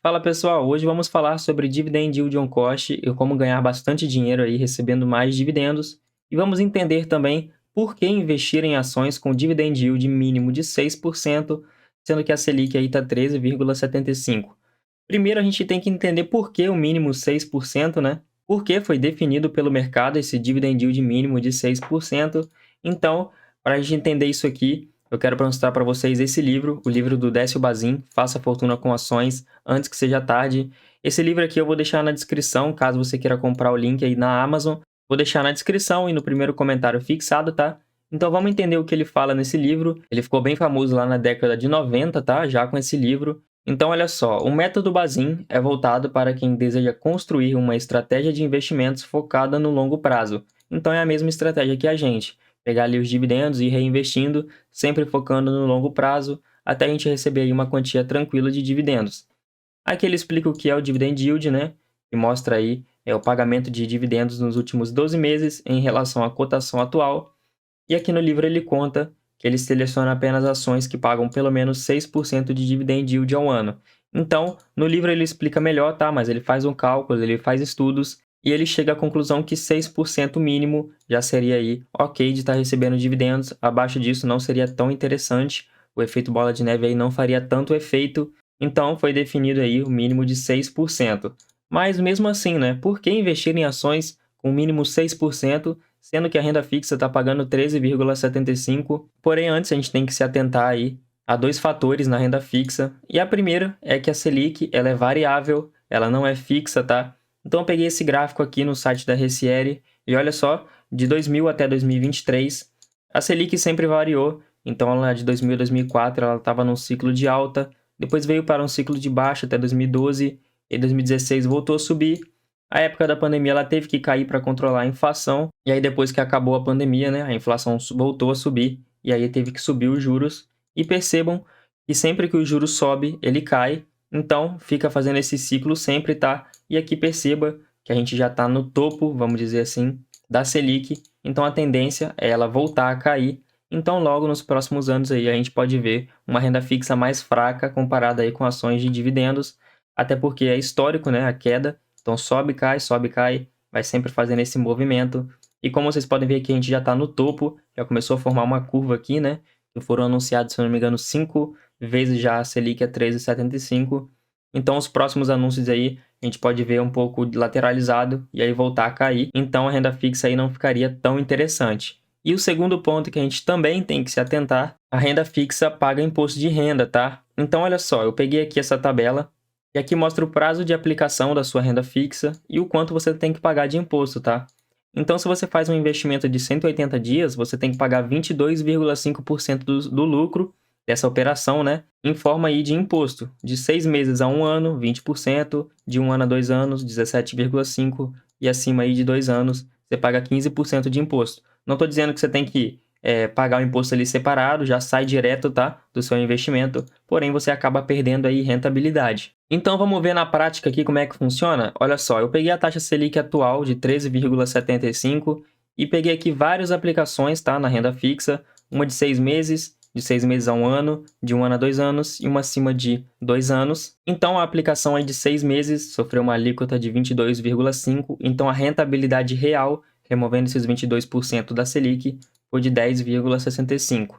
Fala pessoal, hoje vamos falar sobre Dividend Yield on Cost e como ganhar bastante dinheiro aí recebendo mais dividendos. E vamos entender também por que investir em ações com Dividend Yield mínimo de 6%, sendo que a Selic aí está 13,75%. Primeiro a gente tem que entender por que o mínimo 6%, né? Por que foi definido pelo mercado esse Dividend Yield mínimo de 6%. Então, para a gente entender isso aqui, eu quero mostrar para vocês esse livro, o livro do Décio Bazin, Faça Fortuna com Ações, antes que seja tarde. Esse livro aqui eu vou deixar na descrição, caso você queira comprar o link aí na Amazon. Vou deixar na descrição e no primeiro comentário fixado, tá? Então vamos entender o que ele fala nesse livro. Ele ficou bem famoso lá na década de 90, tá? Já com esse livro. Então olha só, o método Bazin é voltado para quem deseja construir uma estratégia de investimentos focada no longo prazo. Então é a mesma estratégia que a gente. Pegar ali os dividendos e ir reinvestindo, sempre focando no longo prazo, até a gente receber aí uma quantia tranquila de dividendos. Aqui ele explica o que é o Dividend Yield, né? E mostra aí o pagamento de dividendos nos últimos 12 meses em relação à cotação atual. E aqui no livro ele conta que ele seleciona apenas ações que pagam pelo menos 6% de Dividend Yield ao ano. Então, no livro ele explica melhor, tá? Mas ele faz um cálculo, ele faz estudos e ele chega à conclusão que 6% mínimo já seria aí ok de estar recebendo dividendos. Abaixo disso não seria tão interessante. O efeito bola de neve aí não faria tanto efeito. Então, foi definido aí o mínimo de 6%. Mas mesmo assim, né? Por que investir em ações com mínimo 6%, sendo que a renda fixa está pagando 13,75%? Porém, antes a gente tem que se atentar aí a dois fatores na renda fixa. E a primeira é que a Selic ela é variável, ela não é fixa, tá? Então eu peguei esse gráfico aqui no site da Reciere e olha só, de 2000 até 2023, a Selic sempre variou. Então lá de 2000 a 2004 ela estava num ciclo de alta, depois veio para um ciclo de baixa até 2012, e 2016 voltou a subir. A época da pandemia ela teve que cair para controlar a inflação, e aí depois que acabou a pandemia, né, a inflação voltou a subir, e aí teve que subir os juros. E percebam que sempre que o juros sobe, ele cai, então fica fazendo esse ciclo sempre, tá? E aqui perceba que a gente já está no topo, vamos dizer assim, da Selic, então a tendência é ela voltar a cair. Então logo nos próximos anos aí a gente pode ver uma renda fixa mais fraca comparada aí com ações de dividendos, até porque é histórico, né, a queda. Então sobe, cai, vai sempre fazendo esse movimento. E como vocês podem ver aqui, a gente já está no topo, já começou a formar uma curva aqui, né? Que foram anunciados, se eu não me engano, 5 vezes já a Selic é 13,75. Então os próximos anúncios aí, a gente pode ver um pouco lateralizado e aí voltar a cair. Então a renda fixa aí não ficaria tão interessante. E o segundo ponto que a gente também tem que se atentar, a renda fixa paga imposto de renda, tá? Então olha só, eu peguei aqui essa tabela, e aqui mostra o prazo de aplicação da sua renda fixa e o quanto você tem que pagar de imposto, tá? Então, se você faz um investimento de 180 dias, você tem que pagar 22,5% do lucro dessa operação, né? Em forma aí de imposto. De 6 meses a 1 ano, 20%. De 1 ano a 2 anos, 17,5%. E acima aí de 2 anos, você paga 15% de imposto. Não estou dizendo que você tem que pagar o imposto ali separado, já sai direto, tá? Do seu investimento. Porém, você acaba perdendo aí rentabilidade. Então vamos ver na prática aqui como é que funciona? Olha só, eu peguei a taxa Selic atual de 13,75 e peguei aqui várias aplicações, tá, na renda fixa, uma de 6 meses, de 6 meses a 1 ano, de 1 ano a 2 anos e uma acima de 2 anos. Então a aplicação aí de 6 meses sofreu uma alíquota de 22,5, então a rentabilidade real, removendo esses 22% da Selic, foi de 10,65.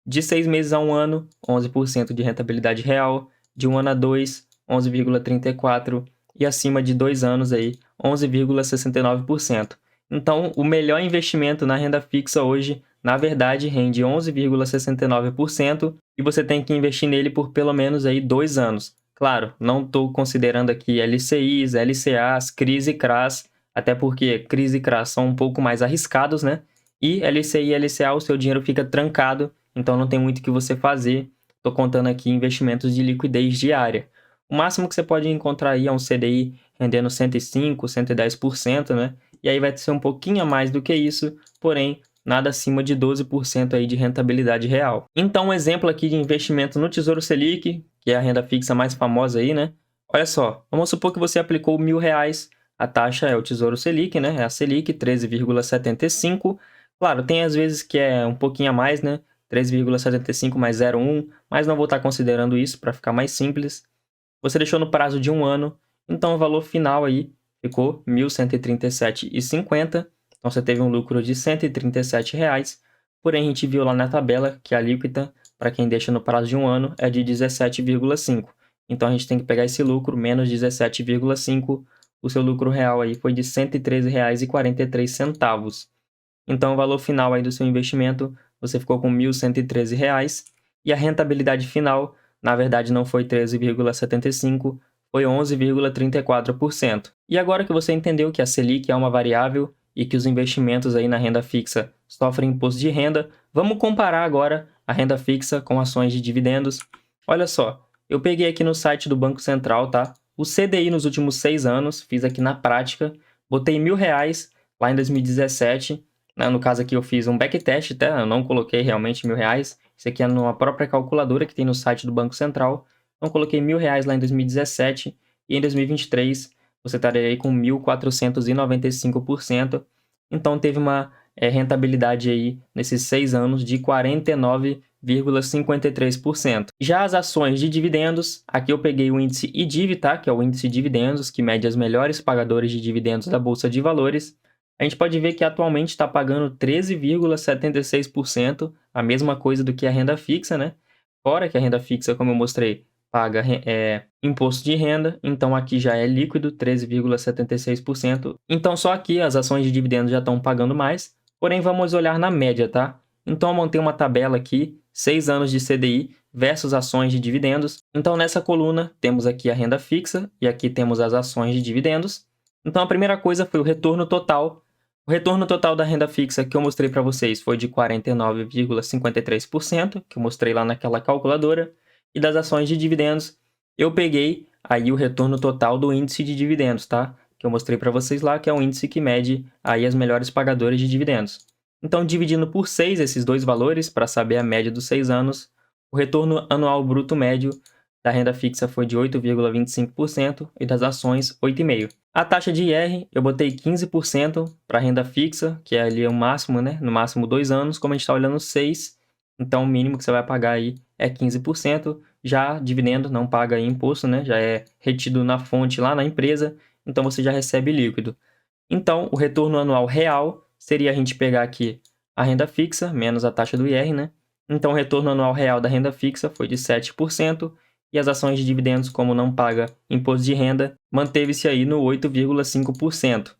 De 6 meses a 1 ano, 11% de rentabilidade real, de 1 ano a 2, 11,34% e acima de 2 anos aí, 11,69%. Então, o melhor investimento na renda fixa hoje, na verdade, rende 11,69% e você tem que investir nele por pelo menos aí 2 anos. Claro, não estou considerando aqui LCIs, LCAs, CRIs e CRAs, até porque CRIs e CRAs são um pouco mais arriscados, né? E LCI e LCA, o seu dinheiro fica trancado, então não tem muito o que você fazer. Estou contando aqui investimentos de liquidez diária. O máximo que você pode encontrar aí é um CDI rendendo 105%, 110%, né? E aí vai ser um pouquinho a mais do que isso, porém, nada acima de 12% aí de rentabilidade real. Então, um exemplo aqui de investimento no Tesouro Selic, que é a renda fixa mais famosa aí, né? Olha só, vamos supor que você aplicou R$ 1.000, a taxa é o Tesouro Selic, né? É a Selic, 13,75%. Claro, tem às vezes que é um pouquinho a mais, né? 3,75 mais 0,1, mas não vou estar considerando isso para ficar mais simples. Você deixou no prazo de 1 ano, então o valor final aí ficou R$ 1.137,50. Então você teve um lucro de R$ 137 reais. Porém, a gente viu lá na tabela que a alíquota, para quem deixa no prazo de 1 ano, é de 17,5. Então a gente tem que pegar esse lucro menos 17,5. O seu lucro real aí foi de R$ 113,43. Então o valor final aí do seu investimento, você ficou com R$ 1.113 reais. E a rentabilidade final, na verdade, não foi 13,75, foi 11,34%. E agora que você entendeu que a Selic é uma variável e que os investimentos aí na renda fixa sofrem imposto de renda, vamos comparar agora a renda fixa com ações de dividendos. Olha só, eu peguei aqui no site do Banco Central, tá? O CDI nos últimos 6 anos, fiz aqui na prática, botei R$ 1.000 lá em 2017, né? No caso aqui eu fiz um backtest, tá? Eu não coloquei realmente R$ 1.000. Isso aqui é numa própria calculadora que tem no site do Banco Central. Então coloquei R$ 1.000 lá em 2017 e em 2023 você estaria aí com 1.495%. Então teve uma rentabilidade aí nesses 6 anos de 49,53%. Já as ações de dividendos, aqui eu peguei o índice IDIV, tá? Que é o índice de dividendos, que mede as melhores pagadores de dividendos da Bolsa de Valores. A gente pode ver que atualmente está pagando 13,76%, a mesma coisa do que a renda fixa, né? Fora que a renda fixa, como eu mostrei, paga imposto de renda, então aqui já é líquido, 13,76%. Então só aqui as ações de dividendos já estão pagando mais, porém vamos olhar na média, tá? Então eu montei uma tabela aqui, 6 anos de CDI versus ações de dividendos. Então nessa coluna temos aqui a renda fixa e aqui temos as ações de dividendos. Então a primeira coisa foi o retorno total. O retorno total da renda fixa que eu mostrei para vocês foi de 49,53%, que eu mostrei lá naquela calculadora. E das ações de dividendos, eu peguei aí o retorno total do índice de dividendos, tá? Que eu mostrei para vocês lá, que é um índice que mede aí as melhores pagadoras de dividendos. Então, dividindo por 6 esses dois valores, para saber a média dos 6 anos, o retorno anual bruto médio da renda fixa foi de 8,25% e das ações 8,5%. A taxa de IR eu botei 15% para renda fixa, que é ali o máximo, né? No máximo 2 anos, como a gente está olhando 6, então o mínimo que você vai pagar aí é 15%. Já dividendo não paga aí imposto, né? Já é retido na fonte lá na empresa, então você já recebe líquido. Então o retorno anual real seria a gente pegar aqui a renda fixa menos a taxa do IR, né? Então o retorno anual real da renda fixa foi de 7%. E as ações de dividendos, como não paga imposto de renda, manteve-se aí no 8,5%.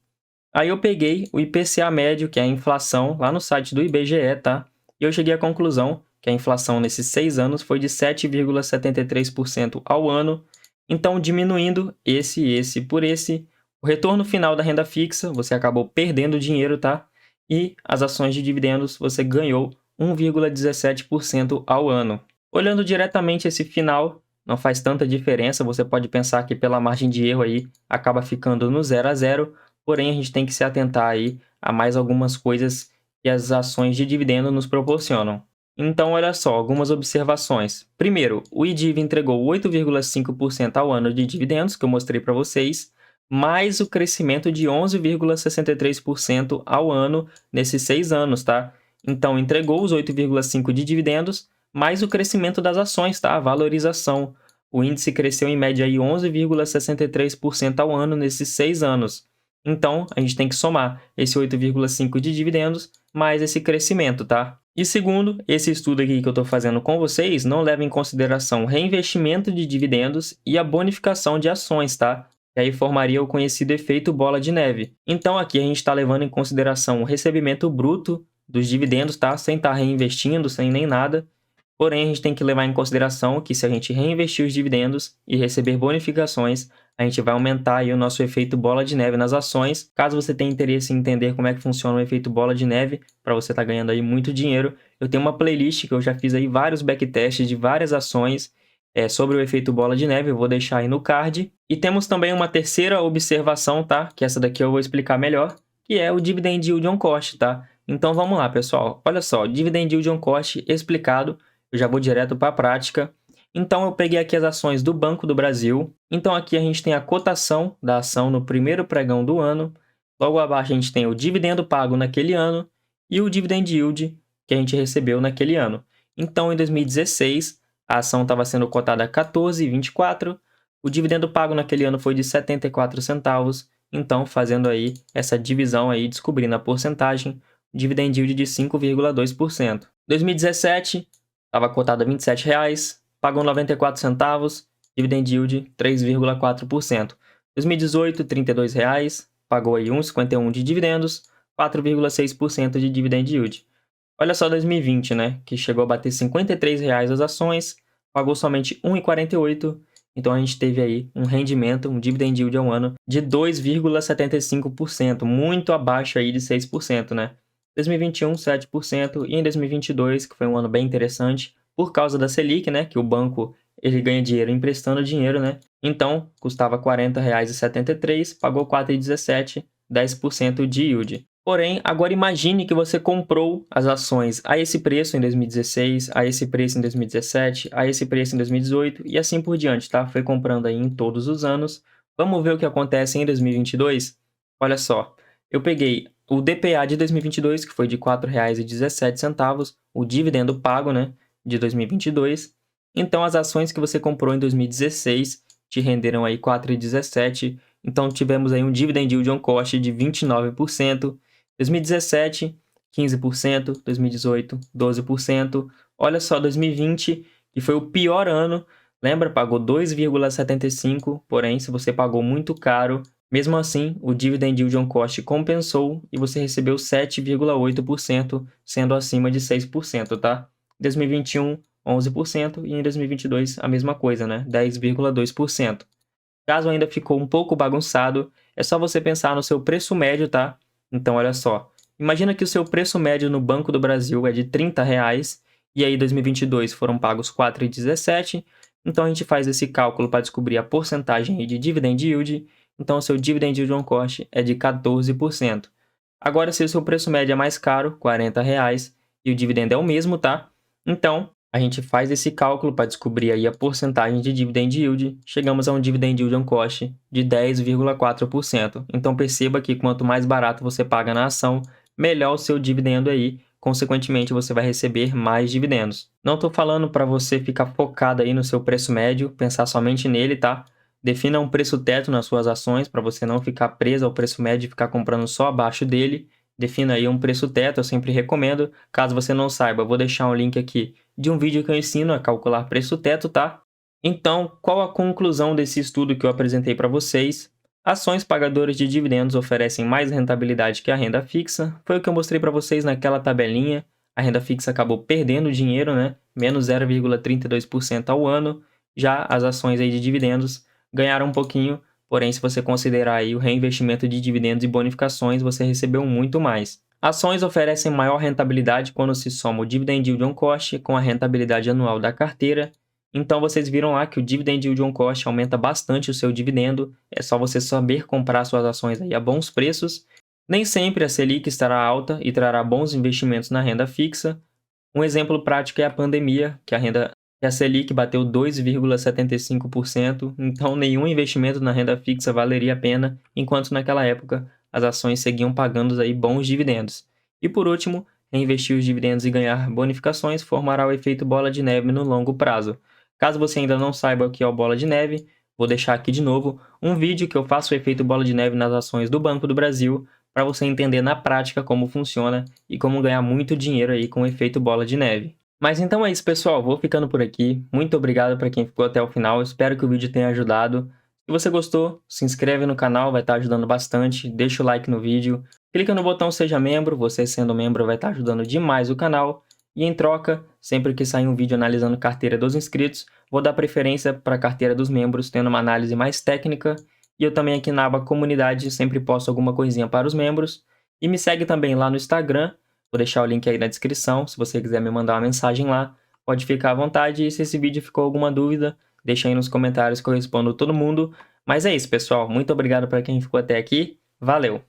Aí eu peguei o IPCA médio, que é a inflação, lá no site do IBGE, tá? E eu cheguei à conclusão que a inflação nesses 6 anos foi de 7,73% ao ano. Então, diminuindo esse por esse, o retorno final da renda fixa, você acabou perdendo dinheiro, tá? E as ações de dividendos, você ganhou 1,17% ao ano. Olhando diretamente esse final, não faz tanta diferença, você pode pensar que pela margem de erro aí acaba ficando no 0 a 0, porém a gente tem que se atentar aí a mais algumas coisas que as ações de dividendo nos proporcionam. Então, olha só, algumas observações. Primeiro, o IDIV entregou 8,5% ao ano de dividendos, que eu mostrei para vocês, mais o crescimento de 11,63% ao ano nesses 6 anos, tá? Então, entregou os 8,5% de dividendos, mais o crescimento das ações, tá? A valorização. O índice cresceu em média aí 11,63% ao ano nesses 6 anos. Então, a gente tem que somar esse 8,5% de dividendos mais esse crescimento, tá? E segundo, esse estudo aqui que eu estou fazendo com vocês não leva em consideração o reinvestimento de dividendos e a bonificação de ações, tá? E aí formaria o conhecido efeito bola de neve. Então aqui a gente está levando em consideração o recebimento bruto dos dividendos, tá? Sem estar reinvestindo, sem nem nada. Porém, a gente tem que levar em consideração que se a gente reinvestir os dividendos e receber bonificações, a gente vai aumentar aí o nosso efeito bola de neve nas ações. Caso você tenha interesse em entender como é que funciona o efeito bola de neve, para você estar ganhando aí muito dinheiro, eu tenho uma playlist que eu já fiz aí vários backtests de várias ações sobre o efeito bola de neve, eu vou deixar aí no card. E temos também uma terceira observação, tá? Que essa daqui eu vou explicar melhor, que é o Dividend Yield on Cost, tá? Então vamos lá, pessoal. Olha só, Dividend Yield on Cost explicado. Eu já vou direto para a prática. Então, eu peguei aqui as ações do Banco do Brasil. Então, aqui a gente tem a cotação da ação no primeiro pregão do ano. Logo abaixo, a gente tem o dividendo pago naquele ano e o dividend yield que a gente recebeu naquele ano. Então, em 2016, a ação estava sendo cotada a 14,24. O dividendo pago naquele ano foi de 74 centavos, então fazendo aí essa divisão aí, descobrindo a porcentagem, o dividend yield de 5,2%. 2017, estava cotado a R$ 27,00, pagou 94 centavos, dividend yield 3,4%. 2018, R$ 32,00, pagou aí 1,51 de dividendos, 4,6% de dividend yield. Olha só 2020, né, que chegou a bater R$ 53,00 as ações, pagou somente 1,48, então a gente teve aí um rendimento, um dividend yield ao ano de 2,75%, muito abaixo aí de 6%, né? 2021, 7%, e em 2022, que foi um ano bem interessante, por causa da Selic, né, que o banco ele ganha dinheiro emprestando dinheiro, né? Então, custava R$ 40,73, pagou 4,17, 10% de yield. Porém, agora imagine que você comprou as ações a esse preço em 2016, a esse preço em 2017, a esse preço em 2018 e assim por diante, tá? Foi comprando aí em todos os anos. Vamos ver o que acontece em 2022? Olha só, eu peguei o DPA de 2022, que foi de R$ 4,17, o dividendo pago, né, de 2022. Então, as ações que você comprou em 2016 te renderam aí 4,17. Então, tivemos aí um dividend yield on cost de 29%. 2017, 15%, 2018, 12%. Olha só, 2020, que foi o pior ano, lembra? Pagou 2,75, porém, se você pagou muito caro, mesmo assim, o dividend yield on cost compensou e você recebeu 7,8%, sendo acima de 6%, tá? 2021, 11% e em 2022 a mesma coisa, né? 10,2%. Caso ainda ficou um pouco bagunçado, é só você pensar no seu preço médio, tá? Então, olha só. Imagina que o seu preço médio no Banco do Brasil é de R$ 30,00 e aí 2022 foram pagos 4,17. Então, a gente faz esse cálculo para descobrir a porcentagem aí de dividend yield. Então, o seu dividend yield on cost é de 14%. Agora, se o seu preço médio é mais caro, R$ 40,00, e o dividendo é o mesmo, tá? Então, a gente faz esse cálculo para descobrir aí a porcentagem de dividend yield, chegamos a um dividend yield on cost de 10,4%. Então perceba que quanto mais barato você paga na ação, melhor o seu dividendo aí, consequentemente você vai receber mais dividendos. Não estou falando para você ficar focado aí no seu preço médio, pensar somente nele, tá? Defina um preço teto nas suas ações para você não ficar preso ao preço médio e ficar comprando só abaixo dele. Defina aí um preço teto, eu sempre recomendo. Caso você não saiba, eu vou deixar um link aqui de um vídeo que eu ensino a calcular preço teto, tá? Então, qual a conclusão desse estudo que eu apresentei para vocês? Ações pagadoras de dividendos oferecem mais rentabilidade que a renda fixa. Foi o que eu mostrei para vocês naquela tabelinha. A renda fixa acabou perdendo dinheiro, né? Menos 0,32% ao ano. Já as ações aí de dividendos ganharam um pouquinho, porém, se você considerar aí o reinvestimento de dividendos e bonificações, você recebeu muito mais. Ações oferecem maior rentabilidade quando se soma o dividend yield on cost com a rentabilidade anual da carteira. Então vocês viram lá que o dividend yield on cost aumenta bastante o seu dividendo, é só você saber comprar suas ações aí a bons preços. Nem sempre a Selic estará alta e trará bons investimentos na renda fixa. Um exemplo prático é a pandemia, que a Selic bateu 2,75%, então nenhum investimento na renda fixa valeria a pena, enquanto naquela época as ações seguiam pagando aí bons dividendos. E por último, reinvestir os dividendos e ganhar bonificações formará o efeito bola de neve no longo prazo. Caso você ainda não saiba o que é o bola de neve, vou deixar aqui de novo um vídeo que eu faço o efeito bola de neve nas ações do Banco do Brasil, para você entender na prática como funciona e como ganhar muito dinheiro aí com o efeito bola de neve. Mas então é isso, pessoal. Vou ficando por aqui. Muito obrigado para quem ficou até o final. Espero que o vídeo tenha ajudado. Se você gostou, se inscreve no canal, vai estar ajudando bastante. Deixa o like no vídeo. Clica no botão Seja Membro. Você sendo membro vai estar ajudando demais o canal. E em troca, sempre que sair um vídeo analisando carteira dos inscritos, vou dar preferência para a carteira dos membros, tendo uma análise mais técnica. E eu também aqui na aba Comunidade sempre posto alguma coisinha para os membros. E me segue também lá no Instagram. Vou deixar o link aí na descrição, se você quiser me mandar uma mensagem lá, pode ficar à vontade. E se esse vídeo ficou alguma dúvida, deixa aí nos comentários que eu respondo todo mundo. Mas é isso, pessoal. Muito obrigado para quem ficou até aqui. Valeu!